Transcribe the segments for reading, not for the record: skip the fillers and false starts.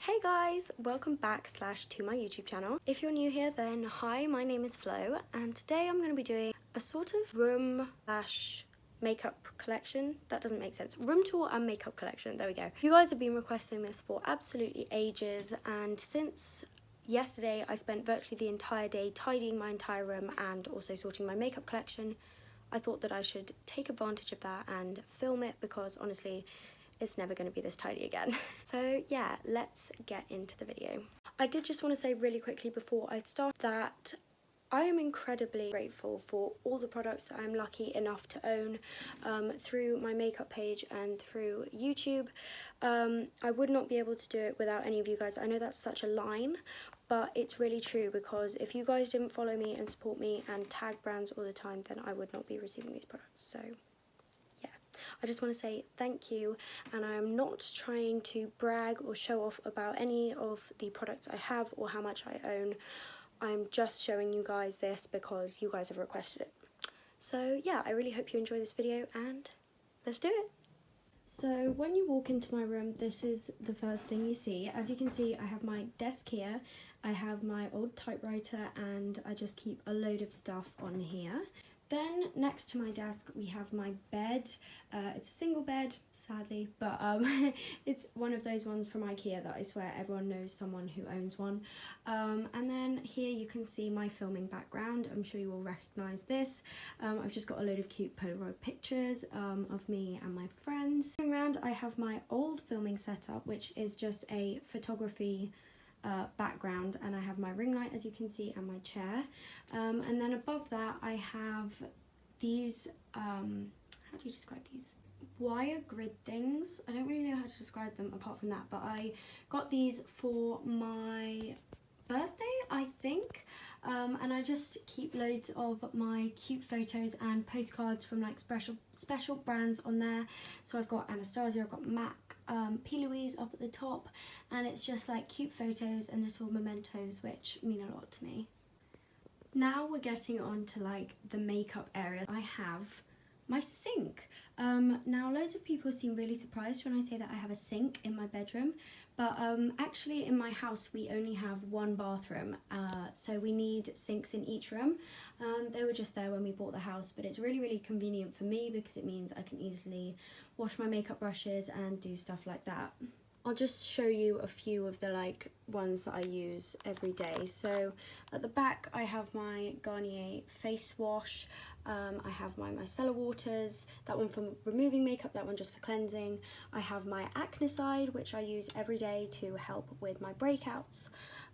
Hey guys, welcome back / to my YouTube channel. If you're new here, then hi, my name is Flo, and today I'm going to be doing a sort of room / makeup collection. That doesn't make sense. Room tour and makeup collection, there we go. You guys have been requesting this for absolutely ages, and since yesterday I spent virtually the entire day tidying my entire room and also sorting my makeup collection, I thought that I should take advantage of that and film it because honestly, it's never going to be this tidy again. So yeah, let's get into the video. I did just want to say really quickly before I start that I am incredibly grateful for all the products that I'm lucky enough to own through my makeup page and through YouTube. I would not be able to do it without any of you guys. I know that's such a line, but it's really true because if you guys didn't follow me and support me and tag brands all the time, then I would not be receiving these products. So I just want to say thank you, and I am not trying to brag or show off about any of the products I have or how much I own. I'm just showing you guys this because you guys have requested it. So yeah, I really hope you enjoy this video and let's do it. So when you walk into my room, this is the first thing you see. As you can see, I have my desk here, I have my old typewriter, and I just keep a load of stuff on here. Then next to my desk we have my bed. It's a single bed, sadly, but it's one of those ones from IKEA that I swear everyone knows someone who owns one. And then here you can see my filming background. I'm sure you will recognise this. I've just got a load of cute Polaroid pictures of me and my friends. Going around, I have my old filming setup, which is just a photography background, and I have my ring light, as you can see, and my chair, and then above that I have these how do you describe these wire grid things? I don't really know how to describe them apart from that, but I got these for my birthday, I think, and I just keep loads of my cute photos and postcards from like special brands on there. So I've got Anastasia, I've got MAC, P. Louise up at the top, and it's just like cute photos and little mementos which mean a lot to me. Now we're getting on to like the makeup area. I have my sink. Now loads of people seem really surprised when I say that I have a sink in my bedroom, but actually in my house we only have one bathroom, so we need sinks in each room. They were just there when we bought the house, but it's really convenient for me because it means I can easily wash my makeup brushes and do stuff like that. I'll just show you a few of the like ones that I use every day. So at the back I have my Garnier face wash, I have my micellar waters, that one for removing makeup, that one just for cleansing. I have my Acnicide, which I use every day to help with my breakouts.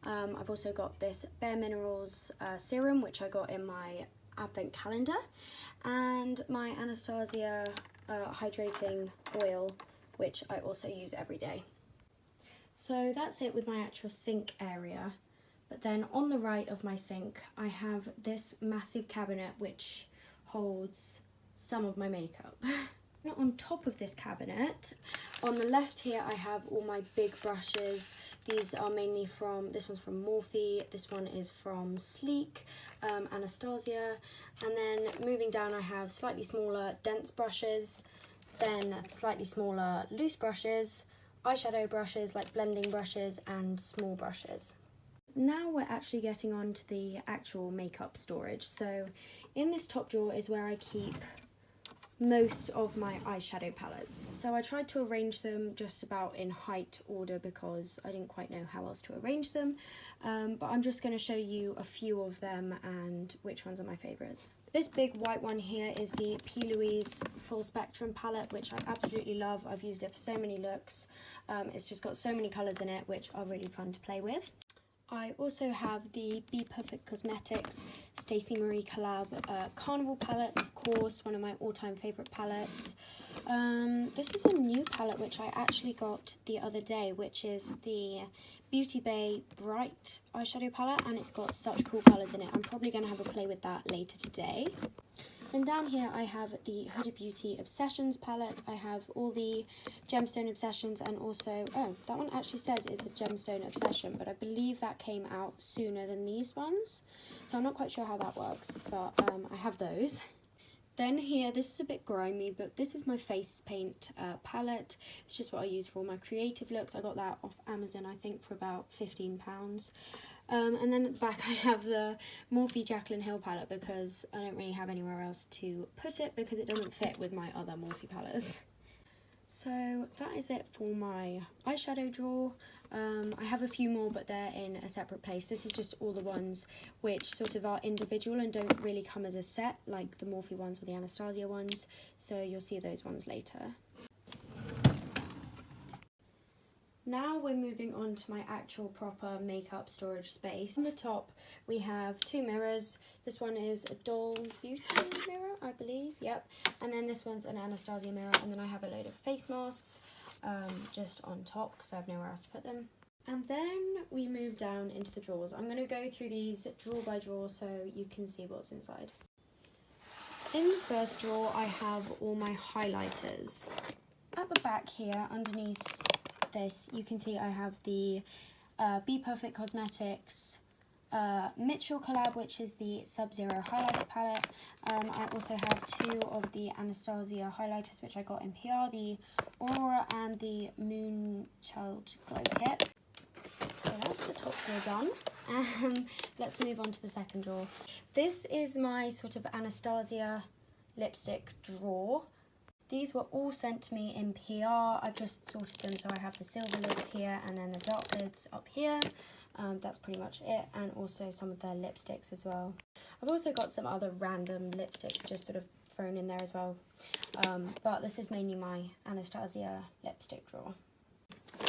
I've also got this Bare Minerals serum, which I got in my advent calendar, and my Anastasia hydrating oil, which I also use every day. So that's it with my actual sink area. But then on the right of my sink I have this massive cabinet which holds some of my makeup. On top of this cabinet, on the left here, I have all my big brushes. These are mainly from, this one's from Morphe, this one is from Sleek, Anastasia, and then moving down I have slightly smaller dense brushes, then slightly smaller loose brushes, eyeshadow brushes like blending brushes, and small brushes. Now we're actually getting on to the actual makeup storage. So in this top drawer is where I keep most of my eyeshadow palettes. So I tried to arrange them just about in height order because I didn't quite know how else to arrange them, but I'm just going to show you a few of them and which ones are my favourites. This big white one here is the P. Louise Full Spectrum palette, which I absolutely love. I've used it for so many looks. It's just got so many colours in it which are really fun to play with. I also have the Be Perfect Cosmetics Stacey Marie collab Carnival palette, of course, one of my all-time favourite palettes. This is a new palette which I actually got the other day, which is the Beauty Bay Bright eyeshadow palette, and it's got such cool colours in it. I'm probably going to have a play with that later today. Then down here I have the Huda Beauty Obsessions palette. I have all the Gemstone Obsessions, and also, oh, that one actually says it's a Gemstone Obsession, but I believe that came out sooner than these ones. So I'm not quite sure how that works, but I have those. Then here, this is a bit grimy, but this is my face paint palette. It's just what I use for all my creative looks. I got that off Amazon, I think, for about £15. And then at the back I have the Morphe Jaclyn Hill palette because I don't really have anywhere else to put it because it doesn't fit with my other Morphe palettes. So that is it for my eyeshadow drawer. I have a few more, but they're in a separate place. This is just all the ones which sort of are individual and don't really come as a set, like the Morphe ones or the Anastasia ones. So you'll see those ones later. Now we're moving on to my actual proper makeup storage space. On the top we have two mirrors. This one is a Doll Beauty mirror, I believe, yep. And then this one's an Anastasia mirror, and then I have a load of face masks just on top because I have nowhere else to put them. And then we move down into the drawers. I'm going to go through these drawer by drawer so you can see what's inside. In the first drawer I have all my highlighters. At the back here, underneath this, you can see I have the Be Perfect Cosmetics Mitchell collab, which is the Sub-Zero highlighter palette. I also have two of the Anastasia highlighters, which I got in PR, the Aurora and the Moonchild Glow Kit. So that's the top drawer done. Let's move on to the second drawer. This is my sort of Anastasia lipstick drawer. These were all sent to me in PR. I've just sorted them, so I have the silver lids here and then the dark lids up here. That's pretty much it, and also some of their lipsticks as well. I've also got some other random lipsticks just sort of thrown in there as well. But this is mainly my Anastasia lipstick drawer.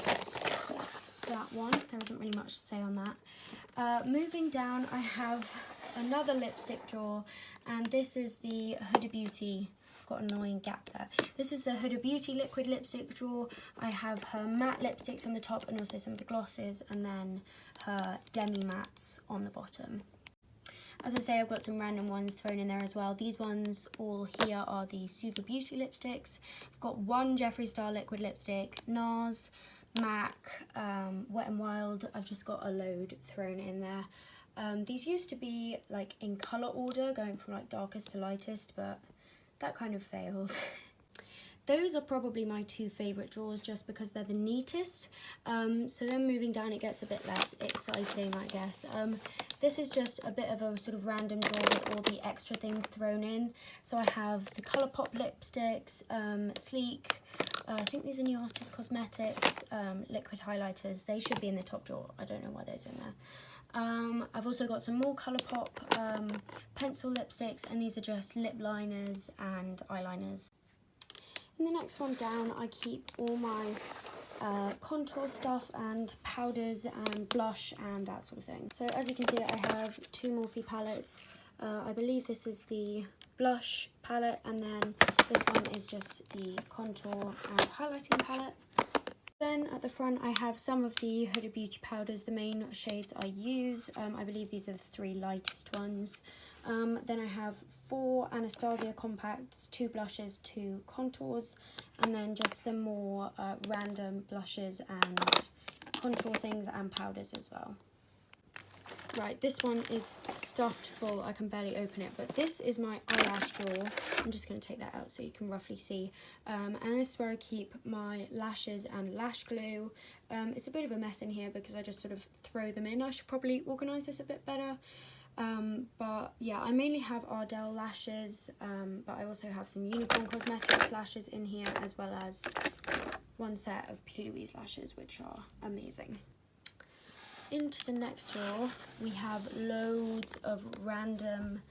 That's that one. There isn't really much to say on that. Moving down, I have another lipstick drawer, and this is the Huda Beauty. Got an annoying gap there. This is the Huda Beauty liquid lipstick drawer. I have her matte lipsticks on the top and also some of the glosses, and then her demi mattes on the bottom. As I say, I've got some random ones thrown in there as well. These ones all here are the Suva Beauty lipsticks. I've got one Jeffree Star liquid lipstick, NARS, MAC, Wet n Wild. I've just got a load thrown in there. These used to be like in colour order, going from like darkest to lightest, but that kind of failed. Those are probably my two favourite drawers just because they're the neatest. So then moving down it gets a bit less exciting, I guess. This is just a bit of a sort of random drawer with all the extra things thrown in. So I have the Colourpop lipsticks, Sleek, I think these are New Artist Cosmetics, liquid highlighters. They should be in the top drawer. I don't know why those are in there. I've also got some more Colourpop pencil lipsticks, and these are just lip liners and eyeliners. In the next one down, I keep all my contour stuff and powders and blush and that sort of thing. So as you can see, I have two Morphe palettes. I believe this is the blush palette, and then this one is just the contour and highlighting palette. Then at the front I have some of the Huda Beauty powders, the main shades I use. I believe these are the three lightest ones. Then I have 4 Anastasia compacts, 2 blushes, 2 contours, and then just some more random blushes and contour things and powders as well. Right, this one is stuffed full. I can barely open it, but this is my eyelash drawer. I'm just going to take that out so you can roughly see. And this is where I keep my lashes and lash glue. It's a bit of a mess in here because I just sort of throw them in. I should probably organise this a bit better. But yeah, I mainly have Ardell lashes, but I also have some Unicorn Cosmetics lashes in here, as well as one set of P. Louise lashes, which are amazing. Into the next drawer, we have loads of random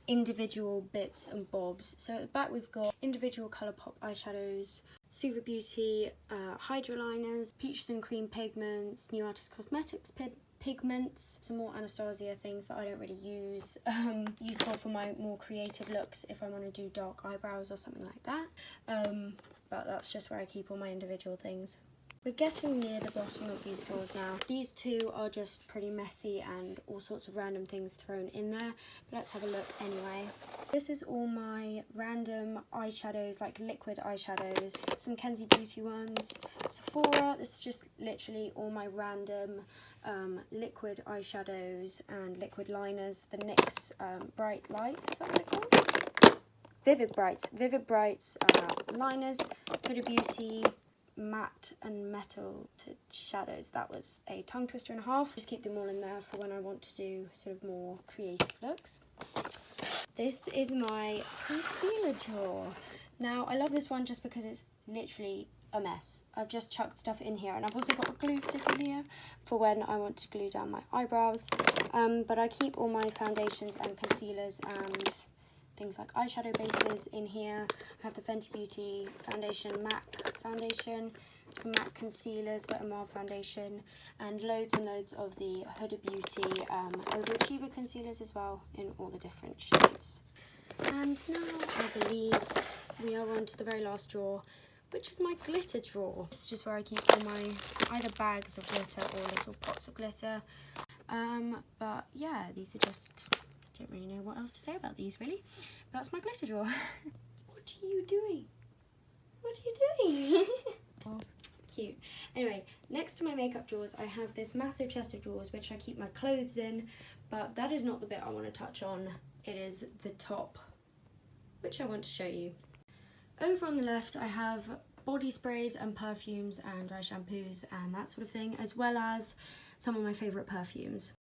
individual bits and bobs. So at the back we've got individual Colourpop eyeshadows, Suva Beauty hydroliners, Peaches and Cream pigments, New Artist Cosmetics pigments, some more Anastasia things that I don't really use, useful for my more creative looks if I want to do dark eyebrows or something like that. But that's just where I keep all my individual things. We're getting near the bottom of these drawers now. These two are just pretty messy and all sorts of random things thrown in there, but let's have a look anyway. This is all my random eyeshadows, like liquid eyeshadows, some Kenzie Beauty ones, Sephora. This is just literally all my random liquid eyeshadows and liquid liners, the NYX Bright Lights, is that what they're called? Vivid Brights liners, Huda Beauty matte and metal to shadows. That was a tongue twister and a half. Just keep them all in there for when I want to do sort of more creative looks. This is my concealer drawer. Now I love this one just because it's literally a mess. I've just chucked stuff in here, and I've also got a glue stick in here for when I want to glue down my eyebrows. But I keep all my foundations and concealers and things like eyeshadow bases in here. I have the Fenty Beauty foundation, MAC foundation, some MAC concealers, Wet n Wild foundation, and loads of the Huda Beauty Overachiever concealers as well in all the different shades. And now I believe we are on to the very last drawer, which is my glitter drawer. This is just where I keep all my either bags of glitter or little pots of glitter. But yeah, these are just, don't really know what else to say about these really. That's my glitter drawer. What are you doing? What are you doing? Oh, cute. Anyway, next to my makeup drawers, I have this massive chest of drawers which I keep my clothes in, but that is not the bit I want to touch on. It is the top, which I want to show you. Over on the left, I have body sprays and perfumes and dry shampoos and that sort of thing, as well as some of my favourite perfumes.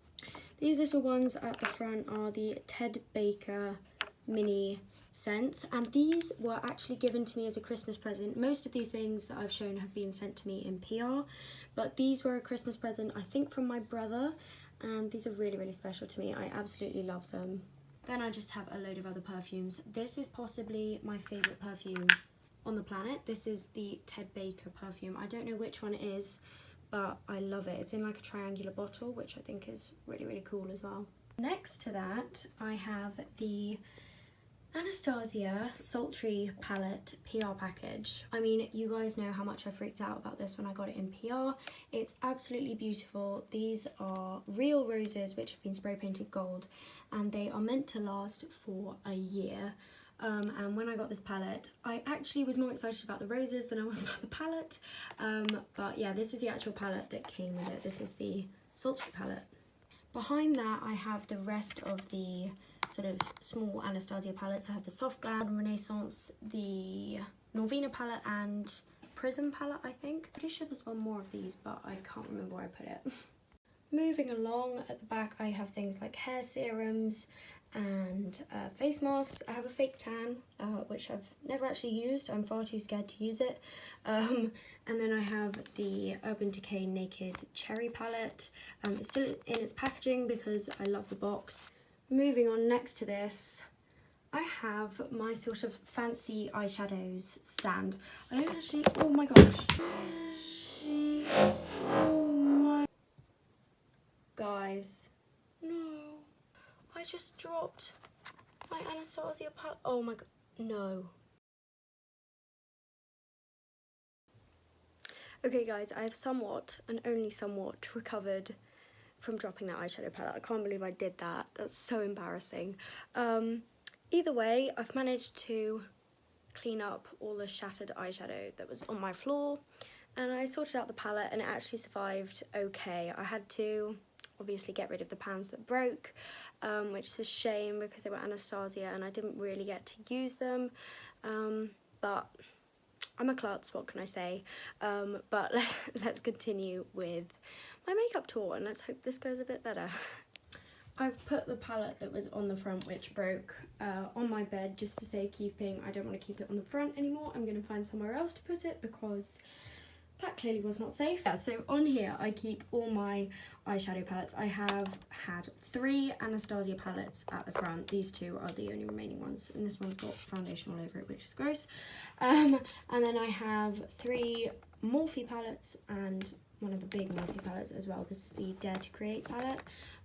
These little ones at the front are the Ted Baker mini scents, and these were actually given to me as a Christmas present. Most of these things that I've shown have been sent to me in PR, but these were a Christmas present, I think, from my brother, and these are really, really special to me. I absolutely love them. Then I just have a load of other perfumes. This is possibly my favourite perfume on the planet. This is the Ted Baker perfume. I don't know which one it is, but I love it. It's in like a triangular bottle, which I think is really, really cool as well. Next to that, I have the Anastasia Sultry Palette PR package. I mean, you guys know how much I freaked out about this when I got it in PR. It's absolutely beautiful. These are real roses which have been spray painted gold, and they are meant to last for a year. And when I got this palette, I actually was more excited about the roses than I was about the palette. But yeah, this is the actual palette that came with it. This is the Sultry palette. Behind that, I have the rest of the sort of small Anastasia palettes. I have the Soft Glam, Renaissance, the Norvina palette, and Prism palette, I think. Pretty sure there's one more of these, but I can't remember where I put it. Moving along, at the back I have things like hair serums and face masks. I have a fake tan, which I've never actually used. I'm far too scared to use it. And then I have the Urban Decay Naked Cherry palette. It's still in its packaging because I love the box. Moving on, next to this, I have my sort of fancy eyeshadows stand. I don't actually, oh my gosh. Oh my, guys, no. I just dropped my Anastasia palette. Oh my god, no. Okay guys, I have somewhat, and only somewhat, recovered from dropping that eyeshadow palette. I can't believe I did that. That's so embarrassing. Either way, I've managed to clean up all the shattered eyeshadow that was on my floor, and I sorted out the palette and it actually survived okay. I had to obviously get rid of the pans that broke, which is a shame because they were Anastasia and I didn't really get to use them, but I'm a klutz, what can I say? But let's continue with my makeup tour and let's hope this goes a bit better. I've put the palette that was on the front, which broke, on my bed just for safekeeping. I don't want to keep it on the front anymore. I'm going to find somewhere else to put it because that clearly was not safe. Yeah, so on here I keep all my eyeshadow palettes. I have had 3 Anastasia palettes at the front. These 2 are the only remaining ones, and this one's got foundation all over it, which is gross. And then I have 3 Morphe palettes and one of the big Morphe palettes as well. This is the Dare to Create palette.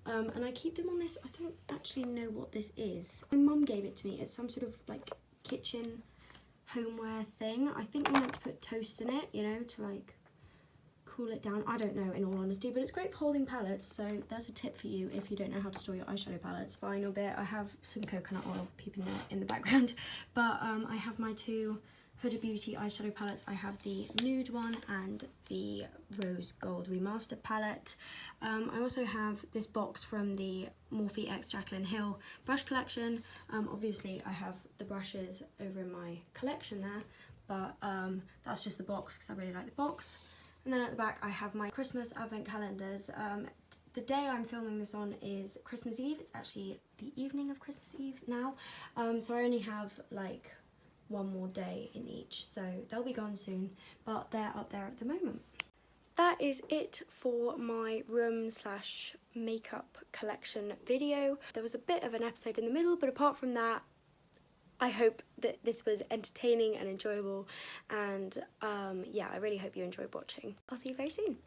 And I keep them on this, I don't actually know what this is. My mum gave it to me. It's some sort of like kitchen homeware thing. I think I'm meant to put toast in it, you know, to like cool it down. I don't know, in all honesty, but it's great for holding palettes, so there's a tip for you if you don't know how to store your eyeshadow palettes. Final bit, I have some coconut oil peeping there in the background, but I have my 2 Huda Beauty eyeshadow palettes. I have the nude one and the rose gold remastered palette. I also have this box from the Morphe x Jaclyn Hill brush collection. Obviously I have the brushes over in my collection there, but that's just the box because I really like the box. And then at the back I have my Christmas advent calendars. The day I'm filming this on is Christmas Eve. It's actually the evening of Christmas Eve now, so I only have like one more day in each, so they'll be gone soon, but they're up there at the moment. That is it for my room slash makeup collection video. There was a bit of an episode in the middle, but apart from that, I hope that this was entertaining and enjoyable, and yeah, I really hope you enjoyed watching. I'll see you very soon.